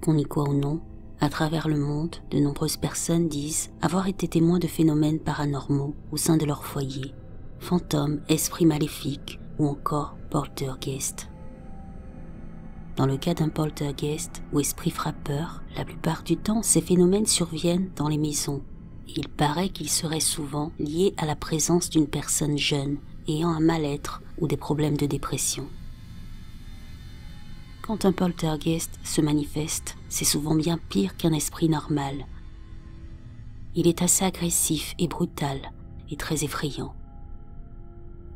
Qu'on y croit ou non, à travers le monde, de nombreuses personnes disent avoir été témoins de phénomènes paranormaux au sein de leur foyer, fantômes, esprits maléfiques ou encore poltergeist. Dans le cas d'un poltergeist ou esprit frappeur, la plupart du temps, ces phénomènes surviennent dans les maisons. Et il paraît qu'ils seraient souvent liés à la présence d'une personne jeune, ayant un mal-être ou des problèmes de dépression. Quand un poltergeist se manifeste, c'est souvent bien pire qu'un esprit normal. Il est assez agressif et brutal, et très effrayant.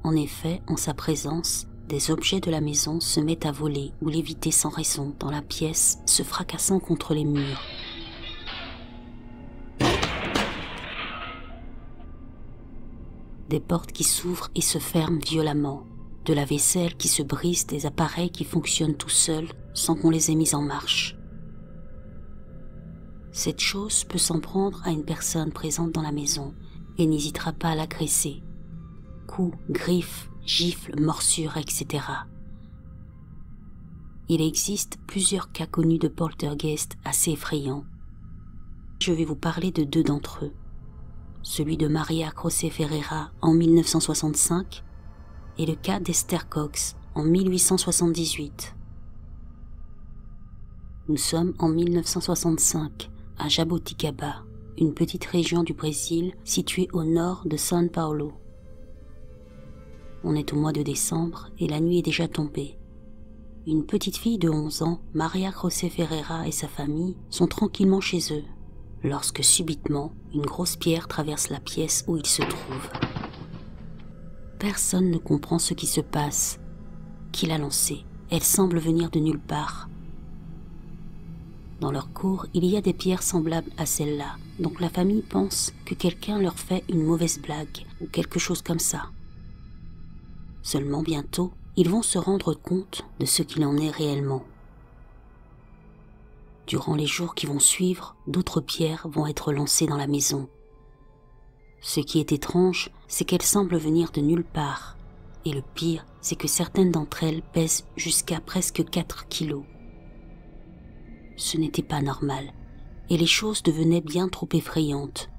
En effet, en sa présence, des objets de la maison se mettent à voler ou léviter sans raison dans la pièce, se fracassant contre les murs. Des portes qui s'ouvrent et se ferment violemment, de la vaisselle qui se brise, des appareils qui fonctionnent tout seuls sans qu'on les ait mis en marche. Cette chose peut s'en prendre à une personne présente dans la maison et n'hésitera pas à l'agresser. Coups, griffes, gifles, morsures, etc. Il existe plusieurs cas connus de poltergeist assez effrayants. Je vais vous parler de 2 d'entre eux. Celui de Maria José Ferreira en 1965 et le cas d'Esther Cox en 1878. Nous sommes en 1965 à Jaboticaba, une petite région du Brésil située au nord de São Paulo. On est au mois de décembre et la nuit est déjà tombée. Une petite fille de 11 ans, Maria José Ferreira et sa famille sont tranquillement chez eux, lorsque subitement, une grosse pierre traverse la pièce où ils se trouvent. Personne ne comprend ce qui se passe. Qui l'a lancée? Elle semble venir de nulle part. Dans leur cour, il y a des pierres semblables à celle-là, donc la famille pense que quelqu'un leur fait une mauvaise blague ou quelque chose comme ça. Seulement bientôt, ils vont se rendre compte de ce qu'il en est réellement. Durant les jours qui vont suivre, d'autres pierres vont être lancées dans la maison. Ce qui est étrange, c'est qu'elles semblent venir de nulle part. Et le pire, c'est que certaines d'entre elles pèsent jusqu'à presque 4 kilos. Ce n'était pas normal, et les choses devenaient bien trop effrayantes.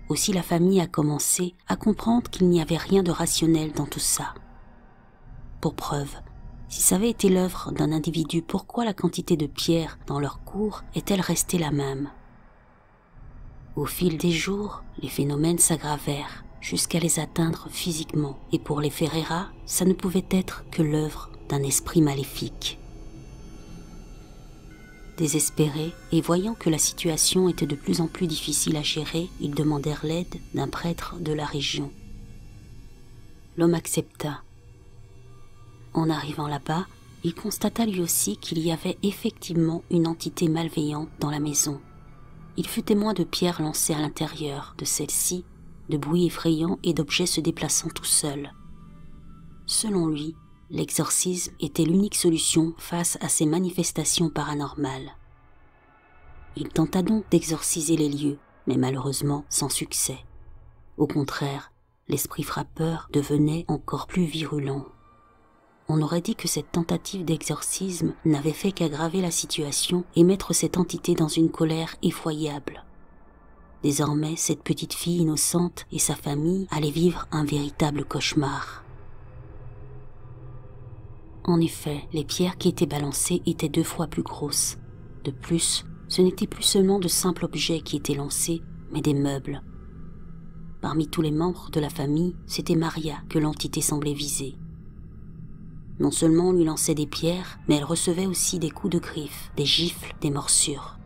Aussi la famille a commencé à comprendre qu'il n'y avait rien de rationnel dans tout ça. Pour preuve, si ça avait été l'œuvre d'un individu, pourquoi la quantité de pierres dans leur cour est-elle restée la même? Au fil des jours, les phénomènes s'aggravèrent jusqu'à les atteindre physiquement, et pour les Ferreira, ça ne pouvait être que l'œuvre d'un esprit maléfique. Désespérés et voyant que la situation était de plus en plus difficile à gérer, ils demandèrent l'aide d'un prêtre de la région. L'homme accepta. En arrivant là-bas, il constata lui aussi qu'il y avait effectivement une entité malveillante dans la maison. Il fut témoin de pierres lancées à l'intérieur de celle-ci, de bruits effrayants et d'objets se déplaçant tout seuls. Selon lui, l'exorcisme était l'unique solution face à ces manifestations paranormales. Il tenta donc d'exorciser les lieux, mais malheureusement sans succès. Au contraire, l'esprit frappeur devenait encore plus virulent. On aurait dit que cette tentative d'exorcisme n'avait fait qu'aggraver la situation et mettre cette entité dans une colère effroyable. Désormais, cette petite fille innocente et sa famille allaient vivre un véritable cauchemar. En effet, les pierres qui étaient balancées étaient 2 fois plus grosses. De plus, ce n'étaient plus seulement de simples objets qui étaient lancés, mais des meubles. Parmi tous les membres de la famille, c'était Maria que l'entité semblait viser. Non seulement on lui lançait des pierres, mais elle recevait aussi des coups de griffes, des gifles, des morsures.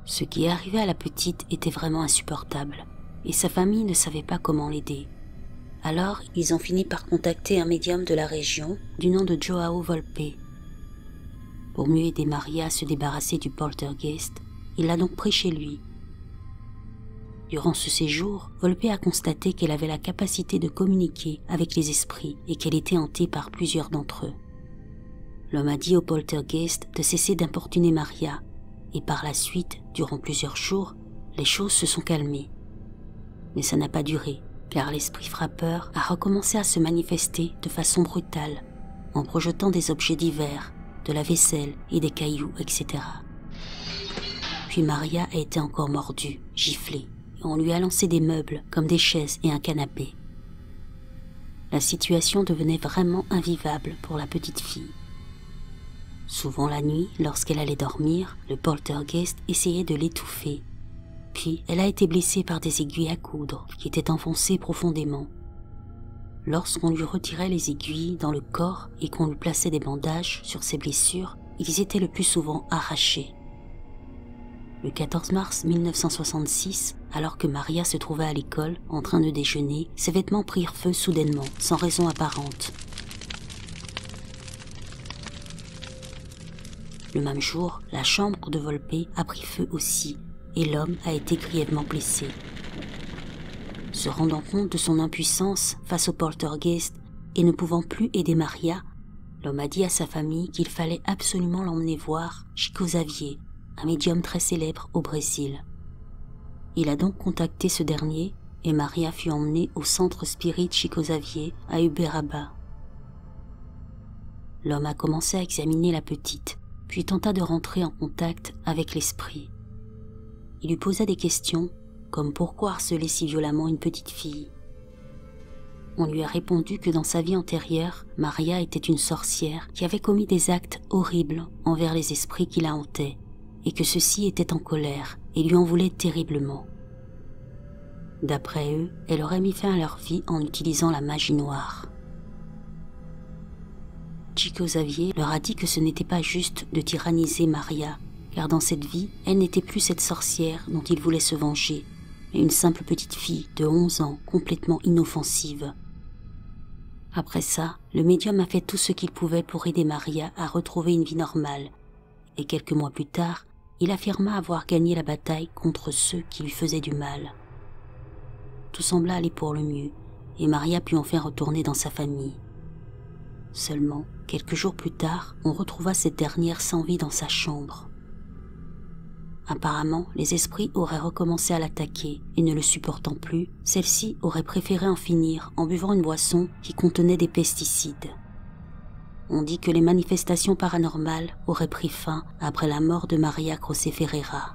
Ce qui arrivait à la petite était vraiment insupportable, et sa famille ne savait pas comment l'aider. Alors, ils ont fini par contacter un médium de la région du nom de João Volpe. Pour mieux aider Maria à se débarrasser du poltergeist, il l'a donc pris chez lui. Durant ce séjour, Volpe a constaté qu'elle avait la capacité de communiquer avec les esprits et qu'elle était hantée par plusieurs d'entre eux. L'homme a dit au poltergeist de cesser d'importuner Maria, et par la suite, durant plusieurs jours, les choses se sont calmées. Mais ça n'a pas duré, car l'esprit frappeur a recommencé à se manifester de façon brutale, en projetant des objets divers, de la vaisselle et des cailloux, etc. Puis Maria a été encore mordue, giflée, et on lui a lancé des meubles comme des chaises et un canapé. La situation devenait vraiment invivable pour la petite fille. Souvent la nuit, lorsqu'elle allait dormir, le poltergeist essayait de l'étouffer. Puis elle a été blessée par des aiguilles à coudre qui étaient enfoncées profondément. Lorsqu'on lui retirait les aiguilles dans le corps et qu'on lui plaçait des bandages sur ses blessures, ils étaient le plus souvent arrachés. Le 14 mars 1966, alors que Maria se trouvait à l'école en train de déjeuner, ses vêtements prirent feu soudainement, sans raison apparente. Le même jour, la chambre de Volpe a pris feu aussi, et l'homme a été grièvement blessé. Se rendant compte de son impuissance face au poltergeist et ne pouvant plus aider Maria, l'homme a dit à sa famille qu'il fallait absolument l'emmener voir Chico Xavier, un médium très célèbre au Brésil. Il a donc contacté ce dernier et Maria fut emmenée au centre spirit Chico Xavier à Uberaba. L'homme a commencé à examiner la petite, puis tenta de rentrer en contact avec l'esprit. Il lui posa des questions, comme pourquoi harceler si violemment une petite fille. On lui a répondu que dans sa vie antérieure, Maria était une sorcière qui avait commis des actes horribles envers les esprits qui la hantaient, et que ceux-ci étaient en colère et lui en voulaient terriblement. D'après eux, elle aurait mis fin à leur vie en utilisant la magie noire. Chico Xavier leur a dit que ce n'était pas juste de tyranniser Maria, car dans cette vie, elle n'était plus cette sorcière dont il voulait se venger, mais une simple petite fille de 11 ans complètement inoffensive. Après ça, le médium a fait tout ce qu'il pouvait pour aider Maria à retrouver une vie normale, et quelques mois plus tard, il affirma avoir gagné la bataille contre ceux qui lui faisaient du mal. Tout sembla aller pour le mieux, et Maria put enfin retourner dans sa famille. Seulement, quelques jours plus tard, on retrouva cette dernière sans vie dans sa chambre. Apparemment, les esprits auraient recommencé à l'attaquer, et ne le supportant plus, celle-ci aurait préféré en finir en buvant une boisson qui contenait des pesticides. On dit que les manifestations paranormales auraient pris fin après la mort de Maria José Ferreira.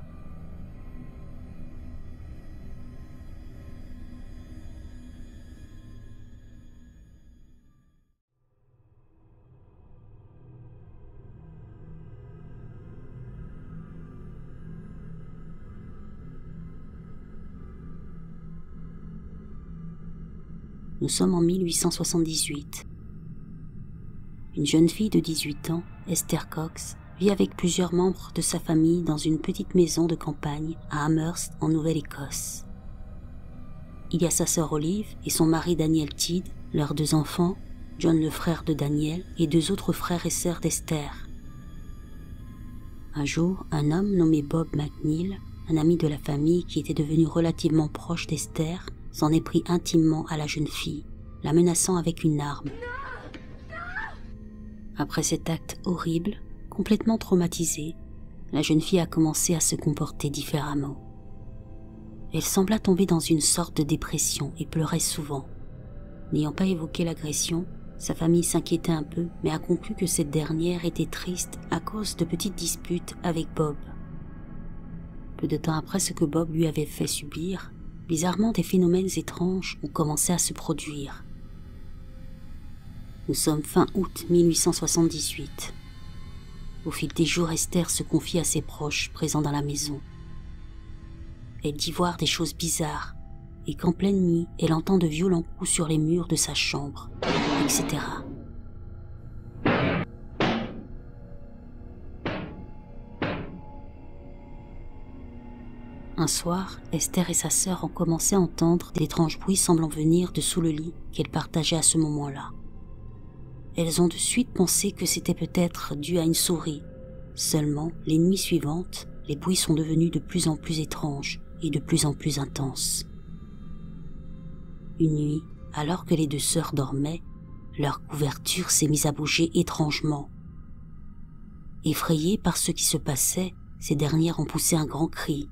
Nous sommes en 1878. Une jeune fille de 18 ans, Esther Cox, vit avec plusieurs membres de sa famille dans une petite maison de campagne à Amherst, en Nouvelle-Écosse. Il y a sa sœur Olive et son mari Daniel Tidd, leurs 2 enfants, John le frère de Daniel et 2 autres frères et sœurs d'Esther. Un jour, un homme nommé Bob McNeil, un ami de la famille qui était devenu relativement proche d'Esther, s'en est pris intimement à la jeune fille, la menaçant avec une arme. Après cet acte horrible, complètement traumatisée, la jeune fille a commencé à se comporter différemment. Elle sembla tomber dans une sorte de dépression et pleurait souvent. N'ayant pas évoqué l'agression, sa famille s'inquiétait un peu, mais a conclu que cette dernière était triste à cause de petites disputes avec Bob. Peu de temps après ce que Bob lui avait fait subir, bizarrement des phénomènes étranges ont commencé à se produire. Nous sommes fin août 1878. Au fil des jours, Esther se confie à ses proches présents dans la maison. Elle dit voir des choses bizarres et qu'en pleine nuit, elle entend de violents coups sur les murs de sa chambre, etc. Un soir, Esther et sa sœur ont commencé à entendre d'étranges bruits semblant venir de sous le lit qu'elles partageaient à ce moment-là. Elles ont de suite pensé que c'était peut-être dû à une souris. Seulement, les nuits suivantes, les bruits sont devenus de plus en plus étranges et de plus en plus intenses. Une nuit, alors que les 2 sœurs dormaient, leur couverture s'est mise à bouger étrangement. Effrayées par ce qui se passait, ces dernières ont poussé un grand cri.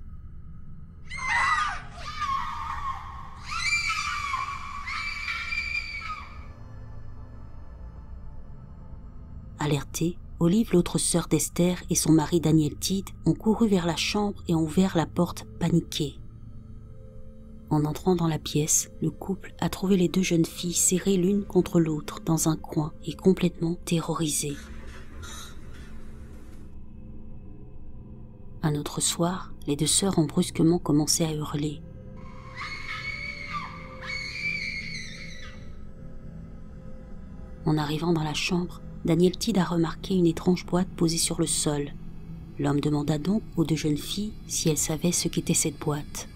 Alertées, Olive, l'autre sœur d'Esther, et son mari Daniel Tidd ont couru vers la chambre et ont ouvert la porte paniqués. En entrant dans la pièce, le couple a trouvé les deux jeunes filles serrées l'une contre l'autre dans un coin et complètement terrorisées. Un autre soir, les deux sœurs ont brusquement commencé à hurler. En arrivant dans la chambre, Daniel Tidd a remarqué une étrange boîte posée sur le sol. L'homme demanda donc aux deux jeunes filles si elles savaient ce qu'était cette boîte.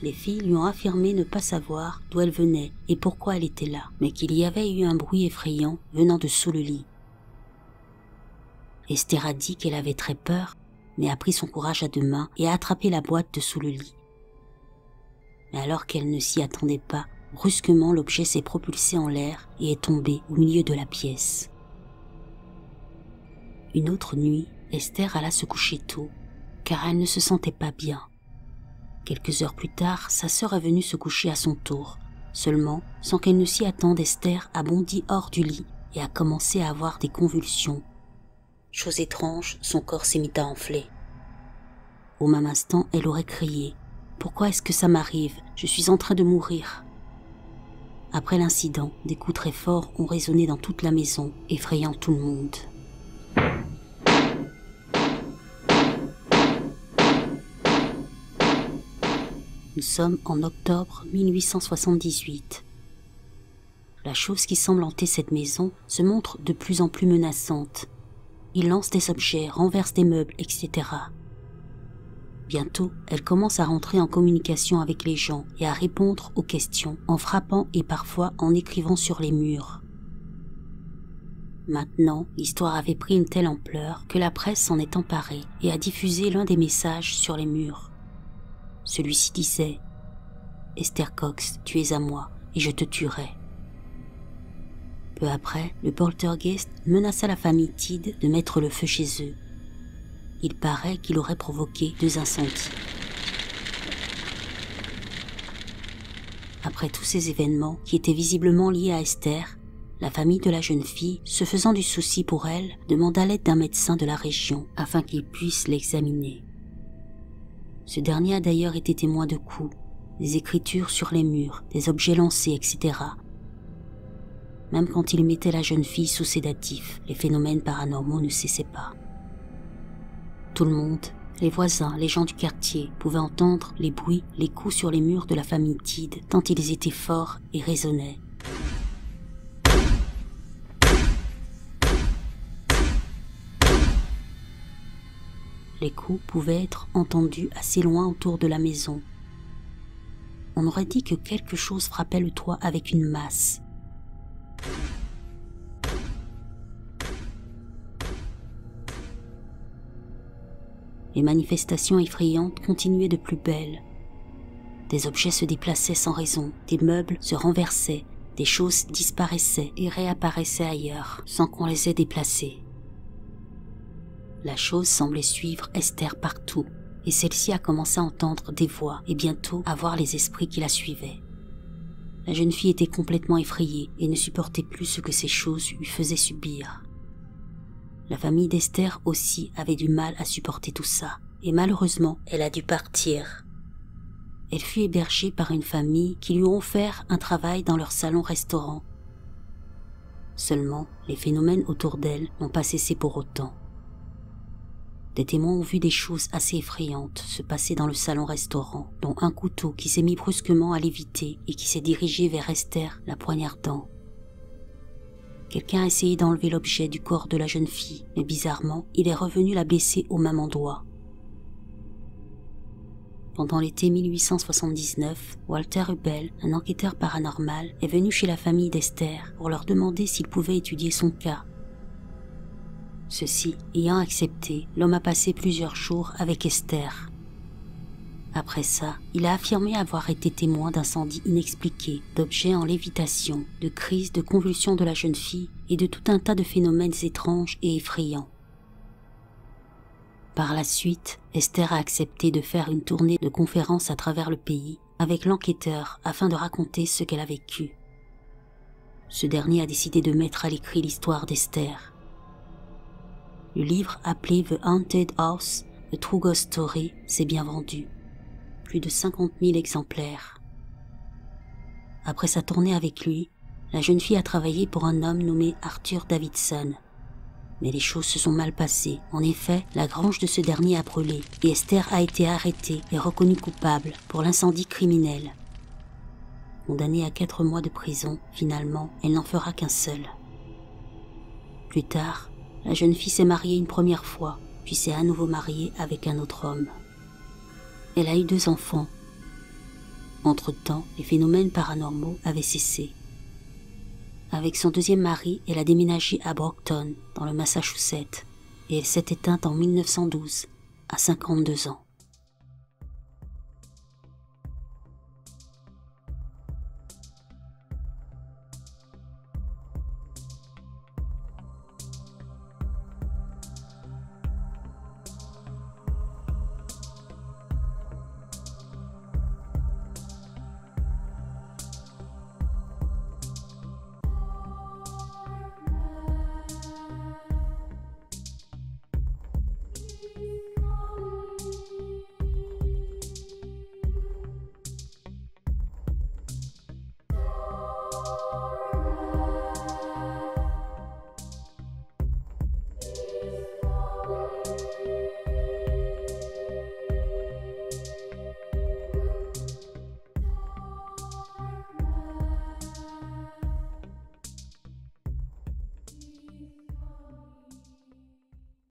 Les filles lui ont affirmé ne pas savoir d'où elle venait et pourquoi elle était là, mais qu'il y avait eu un bruit effrayant venant de sous le lit. Esther a dit qu'elle avait très peur, mais a pris son courage à deux mains et a attrapé la boîte de sous le lit. Mais alors qu'elle ne s'y attendait pas, brusquement l'objet s'est propulsé en l'air et est tombé au milieu de la pièce. Une autre nuit, Esther alla se coucher tôt, car elle ne se sentait pas bien. Quelques heures plus tard, sa sœur est venue se coucher à son tour. Seulement, sans qu'elle ne s'y attende, Esther a bondi hors du lit et a commencé à avoir des convulsions. Chose étrange, son corps s'est mis à enfler. Au même instant, elle aurait crié « Pourquoi est-ce que ça m'arrive? Je suis en train de mourir !» Après l'incident, des coups très forts ont résonné dans toute la maison, effrayant tout le monde. Nous sommes en octobre 1878. La chose qui semble hanter cette maison se montre de plus en plus menaçante. Il lance des objets, renverse des meubles, etc. Bientôt, elle commence à rentrer en communication avec les gens et à répondre aux questions en frappant et parfois en écrivant sur les murs. Maintenant, l'histoire avait pris une telle ampleur que la presse s'en est emparée et a diffusé l'un des messages sur les murs. Celui-ci disait « Esther Cox, tu es à moi et je te tuerai ». Peu après, le poltergeist menaça la famille Tidd de mettre le feu chez eux. Il paraît qu'il aurait provoqué 2 incendies. Après tous ces événements qui étaient visiblement liés à Esther, la famille de la jeune fille, se faisant du souci pour elle, demanda l'aide d'un médecin de la région afin qu'il puisse l'examiner. Ce dernier a d'ailleurs été témoin de coups, des écritures sur les murs, des objets lancés, etc. Même quand il mettait la jeune fille sous sédatif, les phénomènes paranormaux ne cessaient pas. Tout le monde, les voisins, les gens du quartier, pouvaient entendre les bruits, les coups sur les murs de la famille Tidd, tant ils étaient forts et résonnaient. Les coups pouvaient être entendus assez loin autour de la maison. On aurait dit que quelque chose frappait le toit avec une masse. Les manifestations effrayantes continuaient de plus belle. Des objets se déplaçaient sans raison, des meubles se renversaient, des choses disparaissaient et réapparaissaient ailleurs, sans qu'on les ait déplacées. La chose semblait suivre Esther partout, et celle-ci a commencé à entendre des voix et bientôt à voir les esprits qui la suivaient. La jeune fille était complètement effrayée et ne supportait plus ce que ces choses lui faisaient subir. La famille d'Esther aussi avait du mal à supporter tout ça, et malheureusement, elle a dû partir. Elle fut hébergée par une famille qui lui ont offert un travail dans leur salon-restaurant. Seulement, les phénomènes autour d'elle n'ont pas cessé pour autant. Des témoins ont vu des choses assez effrayantes se passer dans le salon-restaurant, dont un couteau qui s'est mis brusquement à léviter et qui s'est dirigé vers Esther, la poignardant. Quelqu'un a essayé d'enlever l'objet du corps de la jeune fille, mais bizarrement, il est revenu la blesser au même endroit. Pendant l'été 1879, Walter Hubbell, un enquêteur paranormal, est venu chez la famille d'Esther pour leur demander s'il pouvait étudier son cas. Ceci ayant accepté, l'homme a passé plusieurs jours avec Esther. Après ça, il a affirmé avoir été témoin d'incendies inexpliqués, d'objets en lévitation, de crises, de convulsions de la jeune fille et de tout un tas de phénomènes étranges et effrayants. Par la suite, Esther a accepté de faire une tournée de conférences à travers le pays avec l'enquêteur afin de raconter ce qu'elle a vécu. Ce dernier a décidé de mettre à l'écrit l'histoire d'Esther. le livre appelé The Haunted House, A True Ghost Story s'est bien vendu. Plus de 50 000 exemplaires. Après sa tournée avec lui, la jeune fille a travaillé pour un homme nommé Arthur Davidson. Mais les choses se sont mal passées. En effet, la grange de ce dernier a brûlé et Esther a été arrêtée et reconnue coupable pour l'incendie criminel. Condamnée à 4 mois de prison, finalement, elle n'en fera qu'un seul. Plus tard, la jeune fille s'est mariée une première fois, puis s'est à nouveau mariée avec un autre homme. Elle a eu 2 enfants. Entre-temps, les phénomènes paranormaux avaient cessé. Avec son deuxième mari, elle a déménagé à Brockton, dans le Massachusetts, et elle s'est éteinte en 1912, à 52 ans.